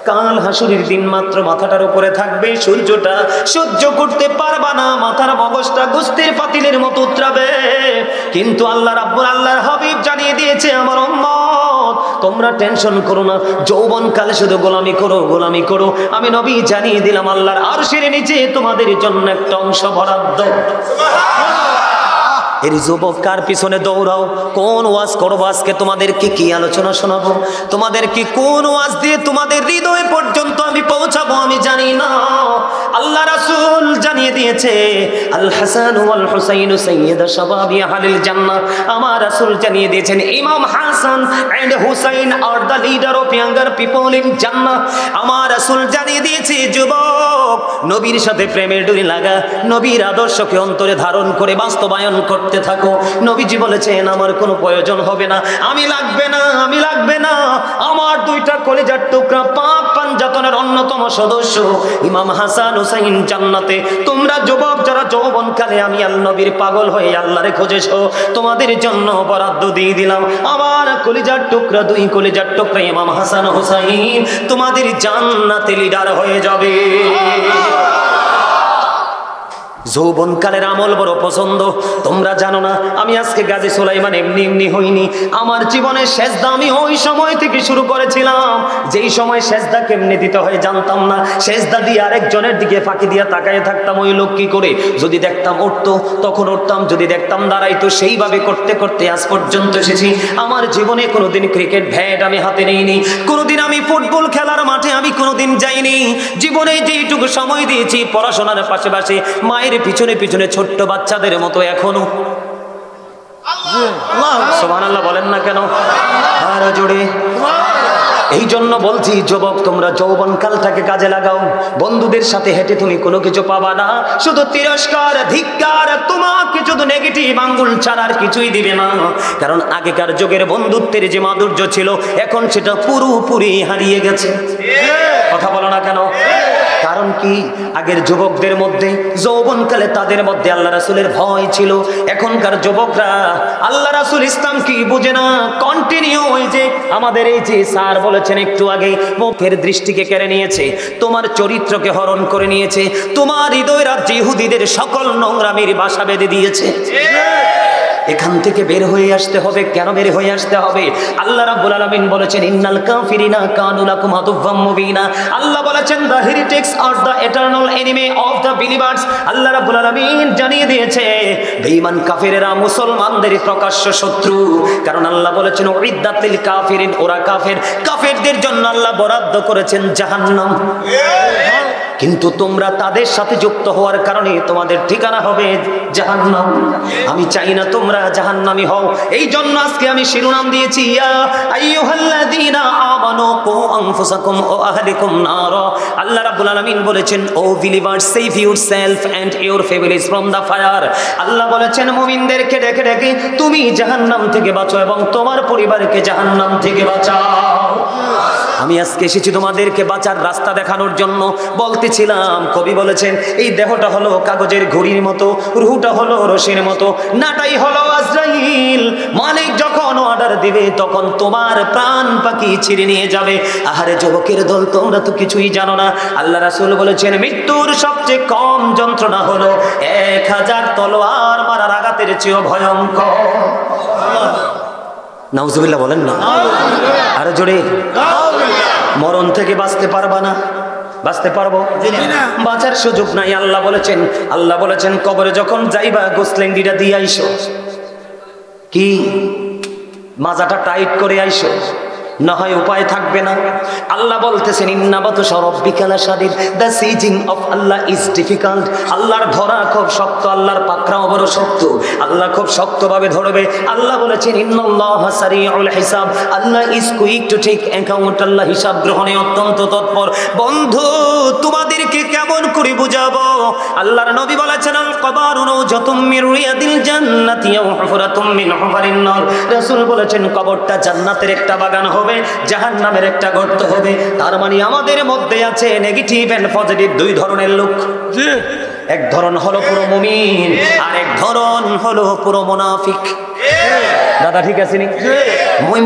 কাল হাসুরের দিন মাত্র মাথাটার উপরে থাকবে সূর্যটা, সহ্য করতে পারবা না, মাথার মগজটা গোস্তের পাতিলের মতো উতরাবে। কিন্তু আল্লাহর হাবিব জানিয়ে দিয়েছে, আমার উম্মত তোমরা টেনশন করো না, যৌবনকালে শুধু গোলামি করো, গোলামি করো। আমি নবী জানিয়ে দিলাম আল্লাহর আরশের নিচে তোমাদের জন্য একটা অংশ বরাদ্দ। এর যুবক কার পিছনে দৌড়াও? কোন ওয়াজ করবো আজকে? তোমাদেরকে কি আলোচনা শোনাবো? তোমাদেরকে কোন ওয়াজ দিয়ে তোমাদের হৃদয় পর্যন্ত আমি পৌঁছাবো আমি জানি না। আল্লাহ রাসূল জানিয়ে দিয়েছে, আল হাসান ওয়াল হুসাইন সাইয়্যিদা শাবাবি আহলিল জান্নাহ। আমার রাসূল জানিয়ে দিয়েছেন, Imam Hasan and Hussain are the leader of younger people in Jannah. আমার রাসূল জানিয়ে দিয়েছে, যুবক নবীর সাথে প্রেমের ডোরি লাগা, নবীর আদর্শকে অন্তরে ধারণ করে বাস্তবায়ন করতে থাকো। নবীজি বলেছেন, আমার কোনো প্রয়োজন হবে না, আমি লাগবে না, আমি লাগবে না। আমার দুইটা কলিজার টুকরা পাক পাঞ্জাতনের অন্যতম সদস্য ইমাম হাসান হুসাইন জান্নাতে। তোমরা যুবক যারা যৌবনকালে আমি আল্লাহর নবীর পাগল হয়ে আল্লাহরে খুঁজেছো, তোমাদের জন্য বরাদ্দ দিয়ে দিলাম আমার কলিজার টুকরা, দুই কলিজার টুকরা ইমাম হাসান হুসাইন তোমাদের জান্নাতে লিডার হয়ে যাবে। যৌবনকালের আমল বড় পছন্দ। তোমরা জানো না, আমি আজকে গাজী সুলাইমান এমনি এমনি হইনি। আমার জীবনের সেজদা আমি ওই সময় থেকে শুরু করেছিলাম যেই সময় সেজদা কেমনে দিতে হয় জানতাম না। সেজদা দিয়ে আরেকজনের দিকে ফাঁকি দিয়ে তাকায় থাকতাম, ওই লোক কি করে। যদি দেখতাম উঠতো তখন উঠতাম, যদি দেখতাম দাঁড়াইতো সেইভাবে করতে করতে আজ পর্যন্ত এসেছি। আমার জীবনে কোনোদিন ক্রিকেট ব্যাট আমি হাতে নেইনি, কোনোদিন আমি ফুটবল খেলার মাঠে আমি কোনোদিন যাইনি। জীবনে যেইটুকু সময় দিয়েছি পড়াশোনার পাশাপাশি মায়ের পিছনে পিছনে ছোট্ট বাচ্চাদের মতো এখনো। সুবহানাল্লাহ বলেন না কেন? আরো জোরে। এই জন্য বলছি, যুবক তোমরা যৌবনকালটাকে কাজে লাগাও। বন্ধুদের সাথে হেঁটে তুমি কোনো কিছু পাবা না, শুধু তিরস্কার, ধিক্কার, তোমাকে শুধু নেগেটিভ আঙ্গুল ছাড়ার কিছুই দিবে না। কারণ আগেকার যুগের বন্ধুত্বের যে মাধুর্য ছিল এখন সেটা পুরোপুরি হারিয়ে গেছে। কথা বলো না কেন? কারণ কি? আগের যুবকদের মধ্যে যৌবনকালে তাদের মধ্যে আল্লাহ রাসূলের ভয় ছিল। এখনকার যুবকরা আল্লাহ রাসূল ইসলাম কি বুঝে না। কন্টিনিউ ওই যে আমাদের এই যে স্যার বলেছেন একটু আগে, মুখের দৃষ্টিকে কেড়ে নিয়েছে, তোমার চরিত্রকে হরণ করে নিয়েছে, তোমার হৃদয় রাজ্যে ইহুদিদের সকল নোংরামির বাসা বেঁধে দিয়েছে। এখান থেকে বের হয়ে আসতে হবে। কেন বের হয়ে আসতে হবে? আল্লাহ রাব্বুল আলামিন বলেছেন, ইন্নাল কাফিরিনা কানু লাকুম আদুওয়াম মুবিনা। আল্লাহ বলেছেন, দ্য হেরিটেক্স আর the eternal enemy of the believers. Allah রাব্বুল আলামিন জানিয়ে দিয়েছে, বেঈমান কাফিরেরা মুসলমানদের প্রকাশ্য শত্রু। কারণ আল্লাহ বলেছেন, উইদ্দাতিল কাফিরিন, ওরা কাফের, কাফেরদের জন্য আল্লাহ বরাদ্দ করেছেন জাহান্নাম। কিন্তু তোমরা তাদের সাথে যুক্ত হওয়ার কারণে তোমাদের ঠিকানা হবে জাহান্নাম। আমি চাই না তোমরা জাহান্নামী হও। এই জন্য আজকে আমি শিরোনাম দিয়েছি, ইয়া আইয়ুহাল্লাযীনা আমানু কু আনফুসাকুম ওয়া আহলিকুম নারা। আল্লাহ রাব্বুল আলামিন বলেছেন, O believers, save yourself and your families from the fire. Allah বলেছেন, মুমিনদেরকে ডেকে ডেকে তুমি জাহান্নাম থেকে বাঁচো এবং তোমার পরিবারকে জাহান্নাম থেকে বাঁচাও। আমি আজকে এসেছি তোমাদেরকে বাঁচার রাস্তা দেখানোর জন্য। বলতেছিলাম, কবি বলেছেন, এই দেহটা হলো কাগজের ঘড়ির মতো, রুহটা হলো রশির মতো, নাটাই হলো আজরাইল। মালিক যখন অর্ডার দিবে তখন তোমার প্রাণ পাখি ছিঁড়ে নিয়ে যাবে। আহারে যুবকের দল, তোমরা তো কিছুই জানো না। আল্লাহ রাসূল বলেছেন, মৃত্যুর সবচেয়ে কম যন্ত্রণা হলো 1000 তলোয়ার মারার আঘাতের চেয়েও ভয়ঙ্কর। নাউজুবিল্লাহ বলেন না? আরো জোরে। মরণ থেকে বাঁচতে পারবা না? বাঁচতে পারবো? বাঁচার সুযোগ নাই। আল্লাহ বলেছেন কবরে যখন যাইবা গোসলেন্ডিটা দিয়ে আইসো। কি? মাজাটা টাইট করে আইসো, না হয় উপায় থাকবে না। আল্লাহ বলতেছেন, ইন্না বাতশা রাব্বিকা লাশাদীদ, the seizing of Allah is difficult. আল্লাহর ধরা খুব শক্ত, আল্লাহর পাকড়াও বড় শক্ত, আল্লাহ খুব শক্তভাবে ধরবে। আল্লাহ বলেছেন, ইন্নাল্লাহা সারিউল হিসাব, Allah is quick to take account. Allah হিসাব গ্রহণে অত্যন্ত তৎপর। বন্ধু, তোমাদেরকে কেমন করে বুঝাবো? আল্লাহর নবী বলেছেন, আল কবরু রাউজাতুম মির রিয়াদিল জান্নাতি ওয়া হুফরাতুম মিন হুফারিন নার। রাসূল বলেছেন, কবরটা জান্নাতের একটা বাগান হবে, জাহান্নামের একটা গর্ত হবে। তার মানে আমাদের মধ্যে আছে নেগেটিভ এন্ড পজিটিভ দুই ধরনের লোক। এক ধরন হলো পুরো মুমিন, আর এক ধরন হলো পুরো মুনাফিক। দাদা ঠিক আছে নি?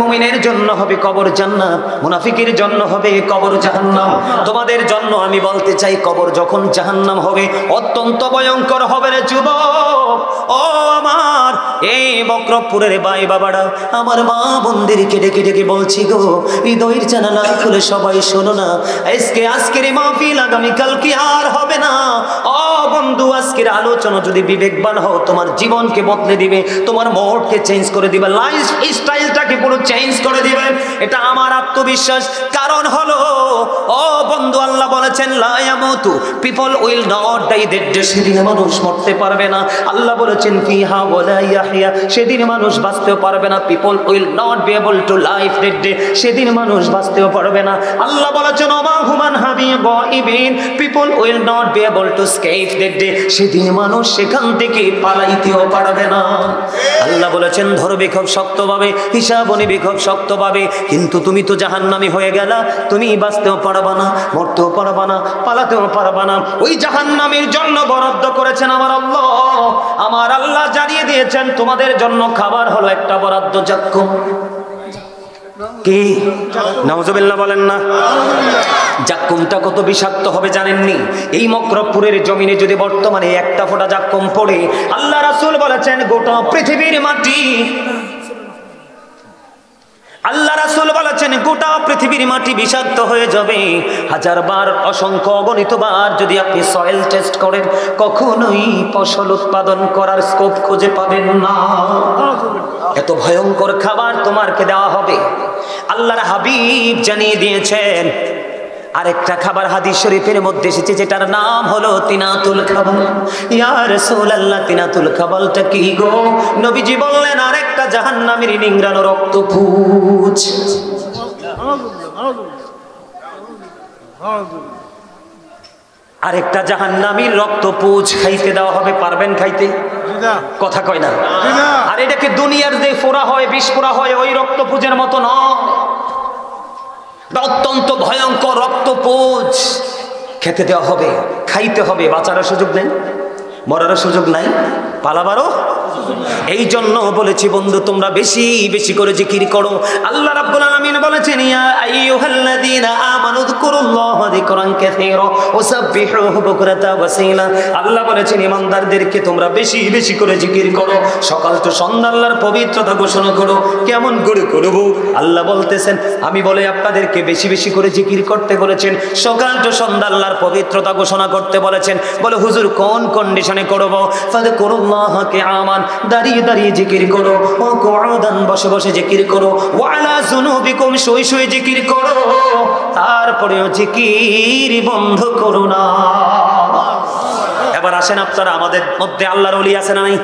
মুমিনের জন্য হবে কবর জান্নাত, মুনাফিকের জন্য হবে কবর জাহান্নাম। তোমাদের জন্য আমি বলতে চাই, কবর যখন জাহান্নাম হবে অত্যন্ত ভয়ঙ্কর হবে রে যুবক। ও আমার এই বক্রপুরের ভাই বাবারা, আমার মা বোনদেরকে ডেকে ডেকে বলছি গো, হৃদয়ের জানালা খুলে সবাই শোনো না। আজকের এই মাহফিল আগামীকাল কি আর হবে না। ও বন্ধু, আজকের আলোচনা যদি বিবেকবান হও, তোমার জীবনকে বদলে দিবে, তোমার মোড়কে চেঞ্জ করে দিবে, লাইফ স্টাইলটাকে পুরো চেঞ্জ করে দিবে। এটা আমার আত্মবিশ্বাস। কারণ হলো, ও বন্ধু, আল্লাহ বলেছেন লা ইয়ামুতু, পিপল উইল নট ডাই। সেদিন মানুষ মরতে পারবে না। আল্লাহ বলেছেন ফিহা ওয়ালা ইয়াহইয়া, সেদিন মানুষ বাঁচতেও পারবে না। People will not be able to life that day, সেদিন মানুষ বাঁচতেও পারবে না। আল্লাহ বলেছেন ওমা হুমান হাবি গাইবিন, people will not be able to escape that day, সেদিন মানুষ সেখান থেকে পালাইতেও পারবে না। আল্লাহ বলেছেন ধরবে খুব শক্তভাবে, হিসাব নিবে খুব শক্তভাবে, কিন্তু তুমি তো জাহান্নামী হয়ে গেলা, তুমি বাঁচতেও পারবা না, মরতেও পারবা না, পালাতেও পারবা না। ওই জাহান্নামের জন্য বরাদ্দ করেছেন আমার আল্লাহ। আমার আল্লাহ জানিয়ে দিয়েছেন তোমাদের জন্য খাবার হলো একটা বরাদ্দ, জাক্কুম। কি নাউজুবিল্লাহ বলেন না? জাক্কুমটা কত বিষাক্ত হবে জানেননি? এই মক্রপুরের জমিনে যদি বর্তমানে একটা ফোঁটা জাক্কুম পড়ে, আল্লাহ রাসূল বলেছেন গোটা পৃথিবীর মাটি, আল্লাহ রাসূল বলেছেন গোটা পৃথিবীর মাটি বিষাক্ত হয়ে যাবে। হাজারবার, অসংখ্য অগণিতবার যদি আপনি সয়েল টেস্ট করেন, কখনোই ফসল উৎপাদন করার স্কোপ খুঁজে পাবেন না। এত ভয়ঙ্কর খাবার তোমাকে দেওয়া হবে। আল্লাহর হাবিব জানিয়ে দিয়েছেন। আরেকটা খাবার হাদিস শরীফের মধ্যে এসেছে, যেটার নাম হলো তিনাতুল খাবাল। ইয়া রাসূলুল্লাহ, তিনাতুল খাবালটা কি গো? নবীজি বললেন আরেকটা জাহান্নামের নিংড়ানো রক্তপুঁজ। আরেকটা জাহান্নামীর রক্তপুঁজ খাইতে দেওয়া হবে। পারবেন খাইতে? কথা কয় না। আর এটাকে দুনিয়ার যে ফোড়া হয়, বিষ ফোড়া হয়, ওই রক্তপুঁজের মতো নয়। অত্যন্ত ভয়ঙ্কর রক্তপুঁজ খেতে দেওয়া হবে, খাইতে হবে। বাঁচারও সুযোগ নেই, মরারও সুযোগ নাই, পালাবারও। এই জন্য বলেছি বন্ধু, তোমরা বেশি বেশি করে জিকির করো। আল্লাহ রাব্বুল আলামিন বলেছেন ইয়া আইয়ুহাল্লাযীনা আমানু যকুরুল্লাহা যিকরান কাসীরা ওয়াসাব্বিহুহু বুকরাতা ওয়াসীলা। আল্লাহ বলেছেন ইমানদারদেরকে তোমরা বেশি বেশি করে জিকির করো, সকাল তো সন্ধ্যা আল্লাহর পবিত্রতা ঘোষণা করো। কেমন করে করব? আল্লাহ বলতেছেন আমি বলে আপনাদেরকে বেশি বেশি করে জিকির করতে বলেছেন, সকাল তো সন্ধ্যা আল্লাহর পবিত্রতা ঘোষণা করতে বলেছেন। বলে হুজুর কোন কন্ডিশনে করব? ফাযকুরুল্লাহা কিয়ামান, দাঁড়িয়ে দাঁড়িয়ে জিকির করো, ও কুউদান, বসে বসে জিকির করো, ওয়া আলা যুনুবিকুম, শুয়ে শুয়ে জিকির করো। তারপরেও জিকির বন্ধ করো না। এবার আসেন আপনারা, আমাদের মধ্যে আল্লাহর ওলি আছে না নাই?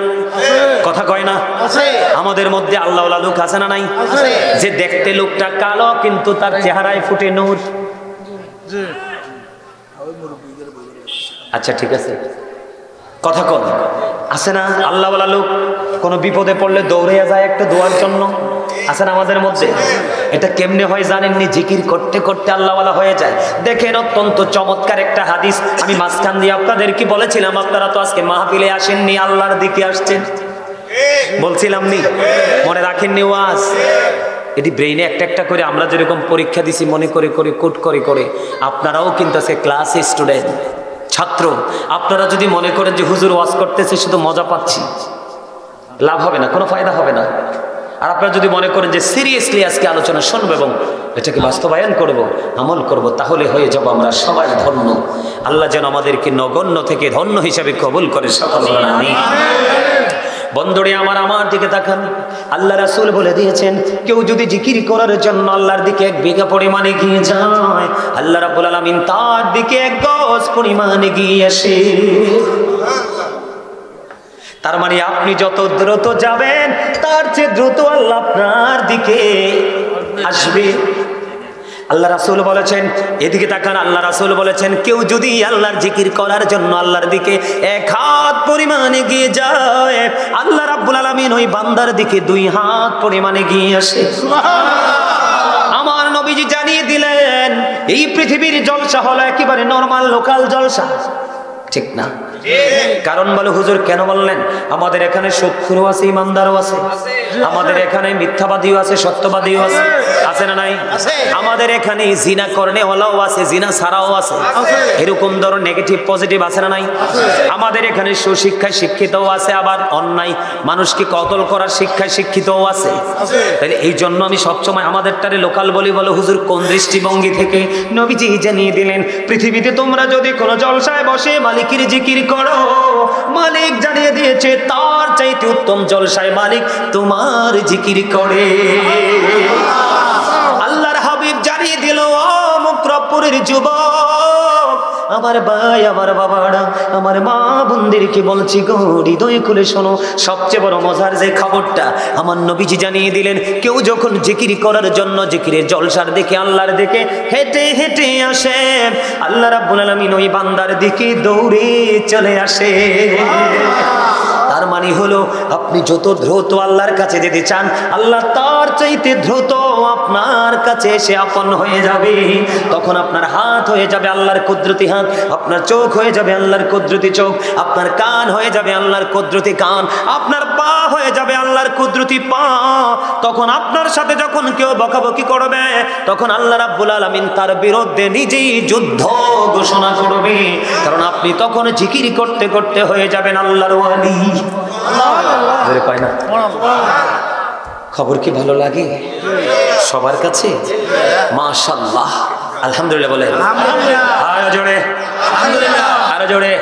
কথা কয় না? আমাদের মধ্যে আল্লাহওয়ালা লোক আছে না নাই? যে দেখতে লোকটা কালো কিন্তু তার চেহারায় ফুটে নূর। আচ্ছা ঠিক আছে, কথা কন, আছে না আল্লাহওয়ালা লোক? কোনো বিপদে পড়লে দৌড়ে যায় একটা দোয়ার জন্য, আছে না আমাদের মধ্যে? এটা কেমনে হয় জানেননি? জিকির করতে করতে আল্লাহওয়ালা হয়ে যায়। দেখেন অত্যন্ত চমৎকার একটা হাদিস আমি মাঝখান দিয়ে আপনাদেরকে বলেছিলাম। আপনারা তো আজকে মাহফিলে আসেননি, আল্লাহর দিকে আসছেন, বলছিলাম নি? মনে রাখেননি ওয়াজ? এটি ব্রেইনে একটা একটা করে আমরা যেরকম পরীক্ষা দিছি মনে করে করে কোট করে করে, আপনারাও কিন্তু আজকে ক্লাস স্টুডেন্ট, ছাত্র। আপনারা যদি মনে করেন যে হুজুর ওয়াজ করতেছে শুধু মজা পাচ্ছি, লাভ হবে না, কোনো ফায়দা হবে না। আর আপনারা যদি মনে করেন যে সিরিয়াসলি আজকে আলোচনা শুনবো এবং এটাকে বাস্তবায়ন করব, আমল করব, তাহলে হয়ে যাব আমরা সবাই ধন্য। আল্লাহ যেন আমাদেরকে নগণ্য থেকে ধন্য হিসাবে কবুল করে, সকল বলেন আমিন। বন্ধুরে আমার দিকে তাকান। আল্লাহ রাসূল বলে দিয়েছেন কেউ যদি জিকির করার জন্য আল্লাহর দিকে 1 বিঘা পরিমাণে এগিয়ে যায়, আল্লাহ রাব্বুল আলামিন তার দিকে 1 গজ পরিমাণে এগিয়ে আসে। তার মানে আপনি যত দ্রুত যাবেন তার চেয়ে দ্রুত আল্লাহ আপনার দিকে আসবে। আল্লাহ রাসূল বলেছেন, এদিকে তাকান, আল্লাহ রাসূল বলেছেন কেউ যদি আল্লাহর জিকির করার জন্য আল্লাহর দিকে 1 হাত পরিমাণে এগিয়ে যায়, আল্লাহ রাব্বুল আলামিন ওই বান্দার দিকে 2 হাত পরিমাণে এগিয়ে আসে। আমার নবীজি জানিয়ে দিলেন এই পৃথিবীর জলসা হলো একেবারে নরমাল লোকাল জলসা, ঠিক না? কারণ বলো হুজুর কেন বললেন? আমাদের এখানে সুদখোরও আছে, ইমানদারও আছে, আমাদের এখানে মিথ্যাবাদীও আছে, সত্যবাদীও আছে, আছে না নাই? আমাদের এখানে জিনা করনেওয়ালাও আছে, জিনা ছাড়াও আছে, এরকম ধরো নেগেটিভ পজিটিভ আছে না নাই? আমাদের এখানে সুশিক্ষায় শিক্ষিতও আছে, আবার অন্যায় মানুষকে কতল করার শিক্ষায় শিক্ষিতও আছে। তাহলে এই জন্য আমি সবসময় আমাদেরটারে লোকাল বলি, বলো হুজুর কোন দৃষ্টিভঙ্গি থেকে? নবীজি জানিয়ে দিলেন পৃথিবীতে তোমরা যদি কোনো জলসায় বসে মালিকের জিকির করো, মালিক জানিয়ে দিয়েছে তার চাইতে উত্তম জলসায় মালিক তোমার জিকির করে। আল্লাহর হাবিব জানিয়ে দিল, ও মুকরবপুরের যুবক, আমার ভাই, আমার বাবারা, আমার মা বোনদেরকে বলছি গো, হৃদয় খুলে শোনো। সবচেয়ে বড় মজার যে খবরটা আমার নবীজি জানিয়ে দিলেন, কেউ যখন জিকির করার জন্য জিকিরের জলসার দিকে, আল্লাহর দিকে হেঁটে হেঁটে আসে, আল্লাহ রাব্বুল আলামিন ওই বান্দার দিকে দৌড়ে চলে আসে। তার মানে হলো আপনি যত দ্রুত আল্লাহর কাছে যেতে চান, আল্লাহ তার চাইতে দ্রুত আপনার কাছে এসে আপন হয়ে যাবে। তখন আপনার হাত হয়ে যাবে আল্লাহর কুদরতি হাত, আপনার চোখ হয়ে যাবে আল্লাহর কুদরতি চোখ, আপনার কান হয়ে যাবে আল্লাহর কুদরতি কান, আপনার পা হয়ে যাবে আল্লাহর কুদরতি পা। তখন আপনার সাথে যখন কেউ বকাবকি করবে, তখন আল্লাহ রাব্বুল আলামিন তার বিরুদ্ধে নিজেই যুদ্ধ ঘোষণা করবে, কারণ আপনি তখন জিকির করতে করতে হয়ে যাবেন আল্লাহর ওয়ালি। খবর কি ভালো লাগে সবার কাছে? মাশাআল্লাহ, আলহামদুলিল্লাহ বলে আরো জোরে, আরো জোরে।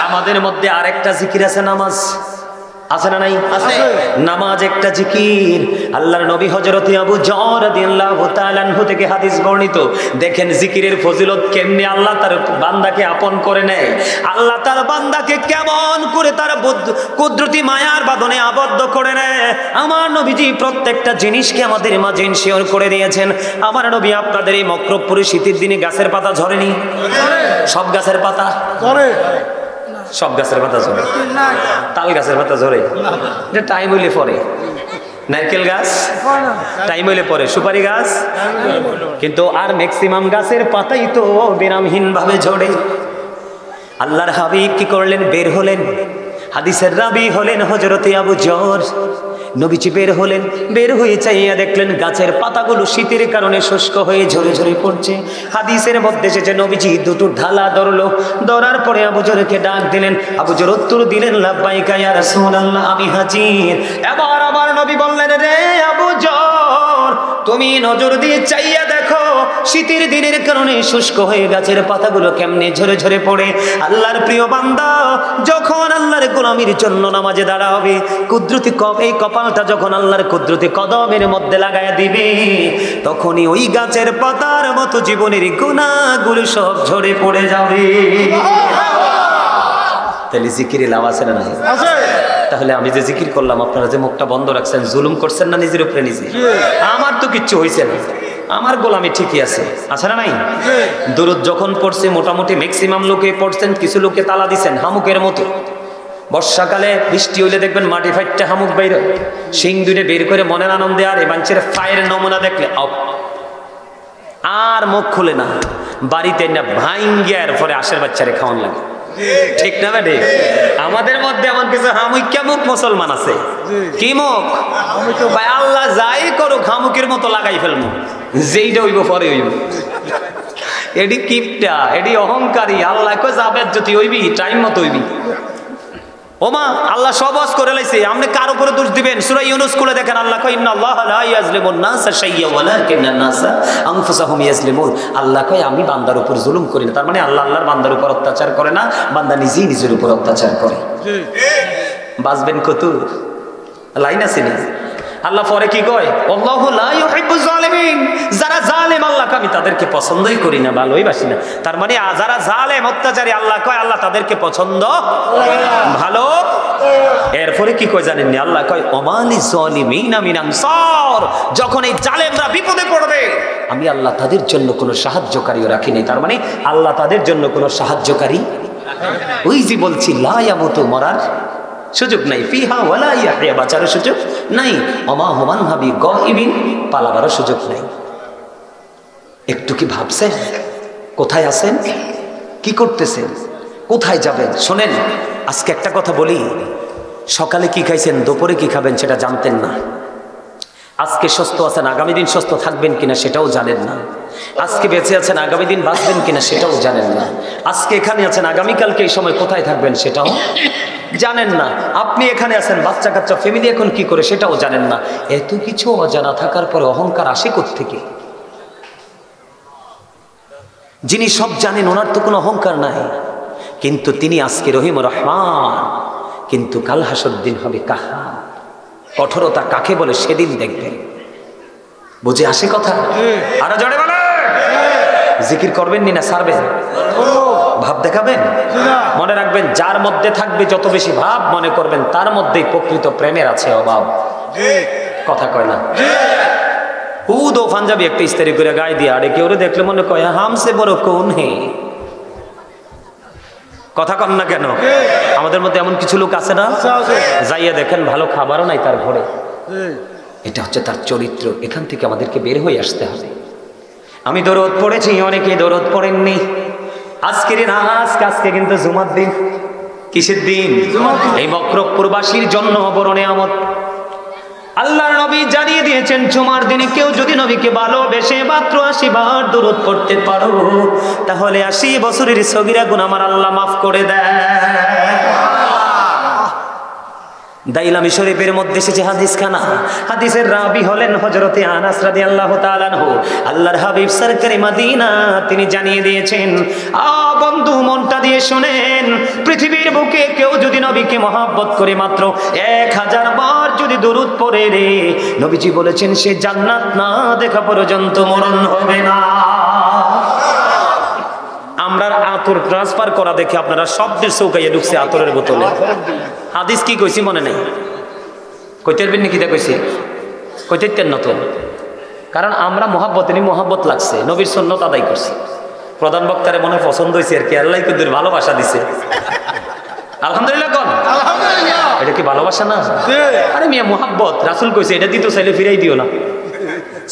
আমাদের মধ্যে আরেকটা জিকির আছে, নামাজ আছে না নাই? নামাজ একটা জিকির। আল্লাহর নবী হযরত আবু যর রাদিয়াল্লাহু তাআলা আনহু থেকে হাদিস বর্ণিত, দেখেন জিকিরের ফজিলত কেমনে আল্লাহ তার বান্দাকে আপন করে নেয়। আল্লাহ তার বান্দাকে কেমন করে তার কুদরতি মায়ার বাঁধনে আবদ্ধ করে নেয়। আমার নবীজি প্রত্যেকটা জিনিসকে আমাদের মাঝে ইনশিওর করে দিয়েছেন। আমার নবী আপনাদের এই মকরবপুরে শীতের দিনে গাছের পাতা ঝরেনি? সব গাছের পাতা ঝরে, সব গাছের পাতা ঝরে, তাল গাছের পাতা ঝরে, এটা টাইম হইলে পরে। নারকেল গাছ টাইম হইলে পরে, সুপারি গাছ, কিন্তু আর ম্যাক্সিমাম গাছের পাতাই তো বিরামহীন ভাবে ঝরে। আল্লাহর হাবিব কি করলেন? বের হলেন, হাদিসের রাবি হলেন হযরতে আবু যর। নবীজি বের হলেন, বের হয়ে চাইয়া দেখলেন গাছের পাতাগুলো শীতের কারণে শুষ্ক হয়ে ঝরে ঝরে পড়ছে। হাদিসের মধ্যে এসেছে নবীজি দুটো ঢালা ধরলো, ধরার পরে আবু যরকে ডাক দিলেন। আবু যর উত্তর দিলেন, লাব্বাইকা ইয়া রাসূলুল্লাহ, আমি হাজির। এবার আমার নবী বললেন, রে আবু যর, তুমি নজর দিয়ে চাইয়া দেখো শীতের দিনের কারণে শুষ্ক হয়ে গাছের পাতাগুলো কেমনে ঝরে ঝরে পড়ে। আল্লাহর প্রিয় বান্দা যখন আল্লাহর গোলামির জন্য নামাজে দাঁড়াবে, কুদরতি এই কপালটা যখন আল্লাহর কুদরতি কদমের মধ্যে লাগায়া দিবে, তখনই ওই গাছের পাতার মতো জীবনের গুনাহগুলো সব ঝরে পড়ে যাবে। তাহলে জিকিরে লাভ আছে না? তাহলে আমি যে জিকির করলাম, আপনারা যে মুখটা বন্ধ রাখছেন, জুলুম করছেন না নিজের উপরে নিজে? আমার তো কিচ্ছু হয়েছে না, আমার গোলামি ঠিকই আছে, আছে না নাই? দরুদ যখন পড়ছে মোটামুটি ম্যাক্সিমাম লোকে পড়ছেন, কিছু লোকে তালা দিছেন হামুকের মতো। বর্ষাকালে বৃষ্টি হইলে দেখবেন মাটি ফাইটটা হামুক বাইরে, শিং দুইটা বের করে মনের আনন্দে আর বাঞ্চের ফায়ের নমুনা দেখলে আর মুখ খুলে না, বাড়িতে না ভাঙ্গিয়ার পরে আশের বাচ্চারে খাওয়ান লাগে, ঠিক না বেটে? আমাদের মধ্যে এমন কিছু হামুক্যা মুখ মুসলমান আছে। কি মুখ? ভাই আল্লাহ যাই করুক হামুকের মতো লাগাই ফেলবো, যেইটা হইব পরে হইব। এডি কিপটা, এডি অহংকারী। আল্লাহ কই যাবে যদি হইবি টাইম মতো হইবি। ওমা আল্লাহ সব ওয়াজ করে লাইছে, আপনি কার উপরে দোষ দিবেন? সূরা ইউনূস খুলে দেখেন, আল্লাহ কয় ইন্নাল্লাহা লা ইয়াজলিমুন নাসা শাইয়্যা ওয়ালাকিন্নান নাসা আনফুসাহুম ইয়াজলিমুন। আল্লাহ কয় আমি বান্দার উপর জুলুম করি না। তার মানে আল্লাহ আল্লাহর বান্দার উপর অত্যাচার করে না, বান্দা নিজেই নিজের উপর অত্যাচার করে। বাঁচবেন কত লাইন আছে না? আল্লাহ পরে কি কয়? আল্লাহু লা ইউহিব্বুজ জালিমিন। যারা জালেম আল্লাহকে আমি তাদেরকে পছন্দই করি না, ভালোই বাসি না। তার মানে যারা জালেম অত্যাচারী আল্লাহ কয় আল্লাহ তাদেরকে পছন্দ ভালো। এরপরে কি কয় জানেন? আল্লাহ কয় ওমালি যালিমিনা মিন আনসার। যখন এই জালেমরা বিপদে পড়বে আমি আল্লাহ তাদের জন্য কোনো সাহায্যকারীও রাখি নাই। তার মানে আল্লাহ তাদের জন্য কোনো সাহায্যকারী, ওই যে বলছি লা ইয়ামুতু, মরার সুযোগ নাই, ফিহা ওয়ালা ইয়াহইয়া, বাঁচার সুযোগ নাই, ওমা হুমান হাবি গায়বিন, পালাবারও সুযোগ নাই। একটু কি ভাবছেন কোথায় আছেন, কি করতেছেন, কোথায় যাবেন? শোনেন, আজকে একটা কথা বলি, সকালে কি খাইছেন, দুপুরে কি খাবেন সেটা জানতেন না। আজকে সুস্থ আছেন, আগামী দিন সুস্থ থাকবেন কিনা সেটাও জানেন না। আজকে বেঁচে আছেন, আগামী দিন বাঁচবেন কিনা সেটাও জানেন না। আজকে এখানে আছেন, আগামীকালকে এই সময় কোথায় থাকবেন সেটাও জানেন না। আপনি এখানে আছেন, বাচ্চা কাচ্চা ফ্যামিলি এখন কি করে সেটাও জানেন না। এত কিছু অজানা থাকার পরে অহংকার আসে কোত্থেকে? যিনি সব জানেন ওনার তো কোনো অহংকার নাই, কিন্তু তিনি আজকে রহিম রহমান, কিন্তু কাল হাসর দিন হবে কাহা। কঠোরতা কাকে বলে সেদিন দেখবেন। বুঝে আসে কথা? আরো জোরে বলে। জিকির করবেন নি না ছাড়বেন? ভাব দেখাবেন? মনে রাখবেন, যার মধ্যে থাকবে যত বেশি ভাব, মনে করবেন তার মধ্যেই প্রকৃত প্রেমের আছে অভাব। কথা কয় না? উদ ও পাঞ্জাবি একটা ইস্তারি করে গায়ে দিয়ে আরে কেউ দেখলে মনে কয় হামসে বড় কোন হে। কথা কন না কেন? আমাদের মধ্যে এমন কিছু লোক আছে না, যাইয়া দেখেন ভালো খাবারও নাই তার ঘরে। এটা হচ্ছে তার চরিত্র। এখান থেকে আমাদেরকে বের হয়ে আসতে হবে। আমি দরদ পড়েছি, অনেকেই দরদ পড়েননি। আজকের আজকে কিন্তু জুমার দিন। কিসের দিন? এই মক্রবপুরবাসীর জন্য বড় নিয়ামত। আল্লাহর নবী জানিয়ে দিয়েছেন, জুমার দিনে কেউ যদি নবীকে ভালোবেসে মাত্র 80 বার দরুদ পড়তে পারো, তাহলে 80 বছরের সগীরা গুনাহ আমার আল্লাহ মাফ করে দেয়। দাইলামি শরীফের মধ্যে এসেছে হাদিস খানা। হাদিসের রাবি হলেন হযরতে আনাস রাদিয়াল্লাহু তাআলা আনহু। আল্লাহর হাবিব সরকারে মদিনা তিনি জানিয়ে দিয়েছেন, বন্ধু মনটা দিয়ে শুনেন, পৃথিবীর বুকে কেউ যদি নবীকে মহব্বত করে মাত্র 1000 বার যদি দরুদ পড়ে রে, নবীজি বলেছেন সে জান্নাত না দেখা পর্যন্ত মরণ হবে না। আমরা আতর ট্রান্সফার করা দেখে আপনারা শব্দের চৌকাইয়ে ঢুকছে আতরের বোতলে। হাদিস কি কইছি মনে নেই? কইতে পারবেন নাকি? কইছি কইতেন না তো, কারণ আমরা মহাব্বত লাগছে, নবীর সুন্নত আদায় করছি। প্রধান বক্তারে মনে পছন্দ হয়েছে আর কি, আল্লাহ কিন্তু ভালোবাসা দিছে। আলহামদুলিল্লাহ কোন? এটা কি ভালোবাসা না? আরে মিয়া মহাব্বত, রাসূল কইছে এটা দিতে চাইলে ফিরাই দিও না।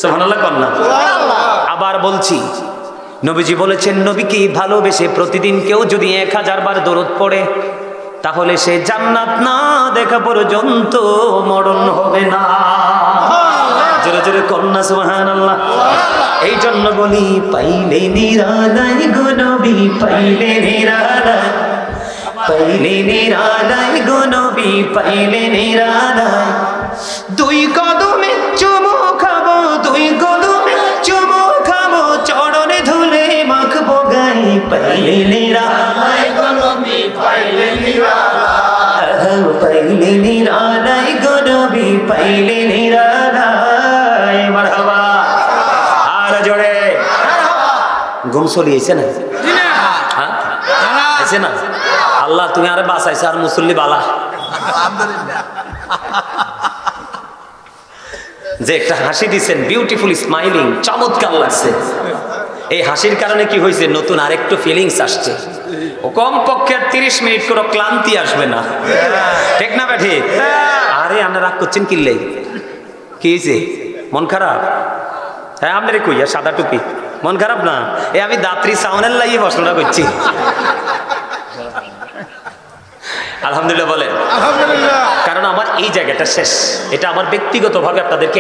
সুবহানাল্লাহ কোন না? আবার বলছি, নবীজি বলেছেন, নবীকে ভালোবেসে প্রতিদিন কেউ যদি 1000 বার দরুদ পড়ে, তাহলে সে জান্নাত না দেখা পর্যন্ত মরণ হবে না। জোরে জোরে কন্যা সুবহানাল্লাহ। এই জন্য বলি, পাইলে নিরালাই গো নবী, পাইলে নিরালাই, পাইলে নিরালাই গো নবী, পাইলে নিরালাই। দুই কদমে চুমু খাবো, দুই কদমে চুমু খাবো, চরণে ধুলে মাখবো গাই, পাইলে নিরালাই গো নবী, পাইলে নিরালাই, পাইলে নিরালাই গো নবী, পাইলে নিরালাই। মারহাবা। আর জোরে ঘুম চলিয়েছে না? হ্যাঁ আছে না? আল্লাহ তুমি আরে বাঁচাইছে, আর মুসল্লি বালা। যে একটা হাসি দিচ্ছেন, বিউটিফুল স্মাইলিং, চমৎকার লাগছে। এই হাসির কারণে কি হয়েছে, নতুন আরেকটু ফিলিংস আসছে। ও কম পক্ষে 30 মিনিট করে ক্লান্তি আসবে না, ঠিক না বেঠি? আরে আমরা রাগ করছেন কিনলে কি হয়েছে? মন খারাপ? হ্যাঁ আপনারে কইয়া সাদা টুপি, মন খারাপ না? আমি দাত্রী সাউনের লাগিয়ে প্রশ্নটা করছি। আলহামদুলিল্লাহ বলেন। কারণ আমার এই জায়গাটা শেষ, এটা আমার ব্যক্তিগতভাবে আপনাদেরকে